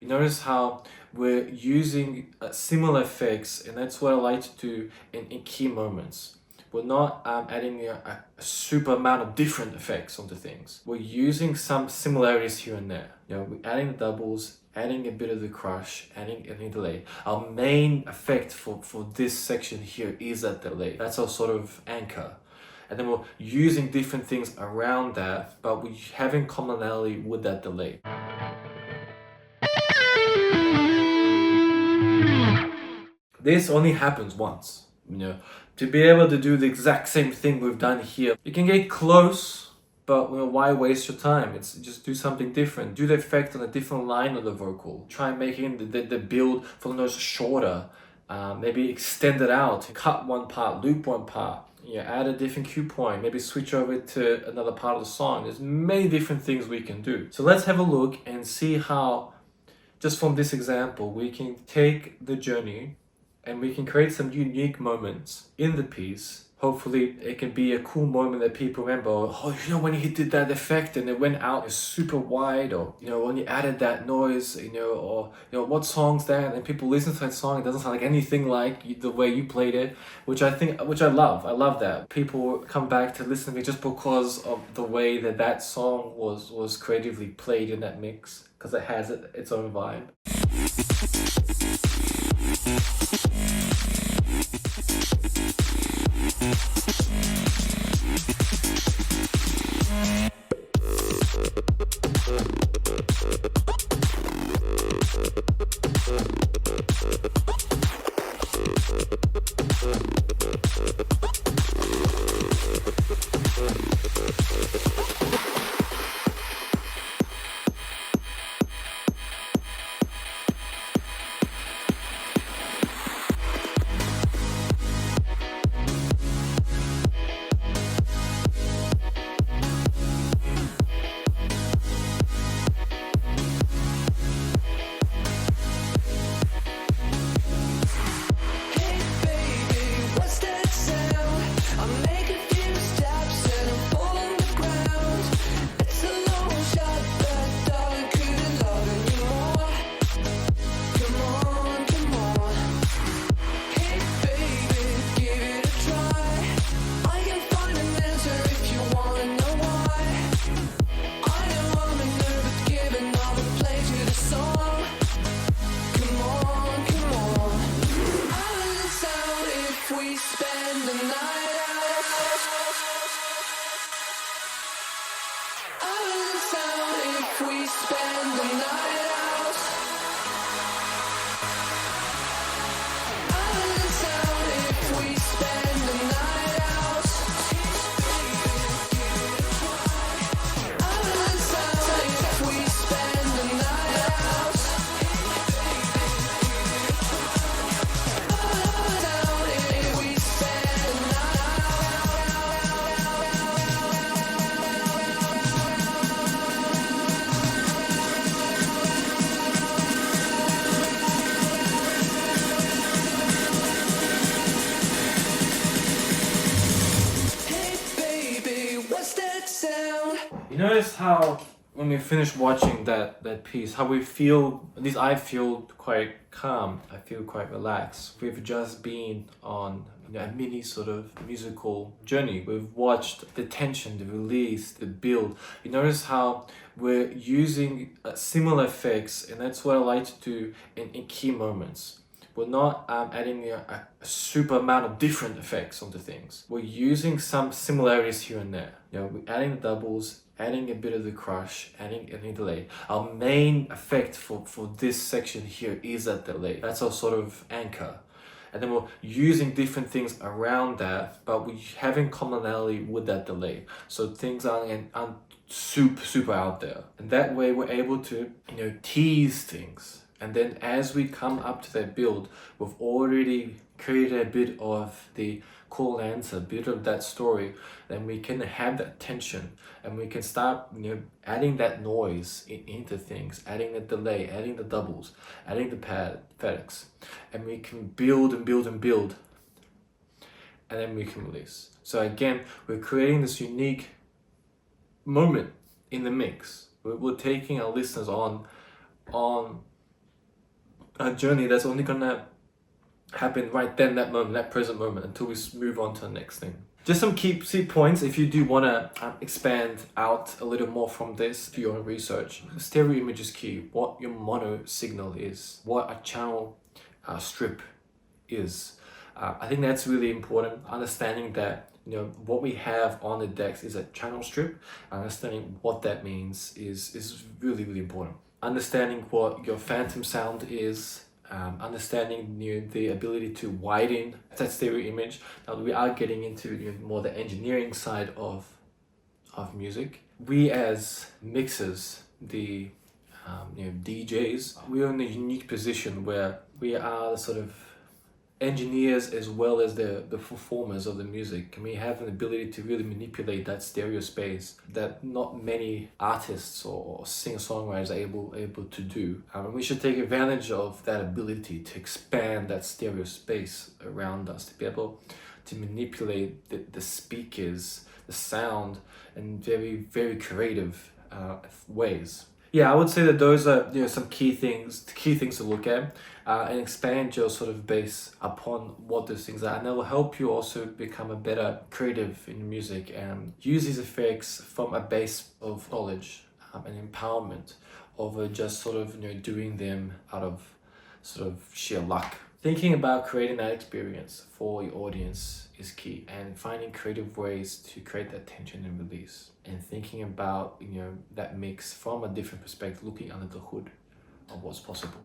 You notice how we're using similar effects, and that's what I like to do in key moments. We're not adding a super amount of different effects onto things. We're using some similarities here and there. You know, we're adding the doubles, adding a bit of the crush, adding any delay. Our main effect for this section here is that delay. That's our sort of anchor. And then we're using different things around that, but we're having commonality with that delay. This only happens once, you know. To be able to do the exact same thing we've done here, you can get close, but why waste your time? It's just do something different. Do the effect on a different line of the vocal. Try making the build for the notes shorter. Maybe extend it out, cut one part, loop one part. Add a different cue point, maybe switch over to another part of the song. There's many different things we can do. So let's have a look and see how, just from this example, we can take the journey and we can create some unique moments in the piece. Hopefully it can be a cool moment that people remember. Oh, when he did that effect and it went out super wide, or when you added that noise, or what song's that? And people listen to that song, it doesn't sound like anything like the way you played it, which I love. I love that people come back to listen to me just because of the way that song was creatively played in that mix, because it has its own vibe. Notice how when we finish watching that piece, how we feel, at least I feel quite calm, I feel quite relaxed. We've just been on a mini sort of musical journey. We've watched the tension, the release, the build. You notice how we're using similar effects, and that's what I like to do in key moments. We're not adding a super amount of different effects onto things. We're using some similarities here and there. We're adding the doubles, adding a bit of the crush, adding any delay. Our main effect for this section here is that delay. That's our sort of anchor. And then we're using different things around that, but we're having commonality with that delay. So things aren't super out there. And that way we're able to, tease things. And then as we come up to that build, we've already created a bit of the call and answer, a bit of that story. Then we can have that tension, and we can start adding that noise into things, adding the delay, adding the doubles, adding the paddocks, and we can build and build and build, and then we can release. So again, we're creating this unique moment in the mix. We're taking our listeners on a journey that's only gonna happen right then, that moment, that present moment, until we move on to the next thing. Just some key points if you do want to expand out a little more from this to your own research. Stereo image is key. What your mono signal is, what a channel strip is. I think that's really important. Understanding that, you know, what we have on the decks is a channel strip. Understanding what that means is really, really important. Understanding what your phantom sound is. Understanding, you know, the ability to widen that stereo image. Now we are getting into, you know, more the engineering side of music. We as mixers, the you know, DJs, we are in a unique position where we are sort of engineers as well as the performers of the music, and we have an ability to really manipulate that stereo space that not many artists or singer-songwriters are able to do. And we should take advantage of that ability to expand that stereo space around us, to be able to manipulate the speakers, the sound, in very, very creative ways. Yeah, I would say that those are, you know, some key things to look at, and expand your sort of base upon what those things are, and that will help you also become a better creative in music and use these effects from a base of knowledge and empowerment over just sort of, you know, doing them out of sort of sheer luck. Thinking about creating that experience for your audience is key, and finding creative ways to create that tension and release, and thinking about, you know, that mix from a different perspective, looking under the hood of what's possible.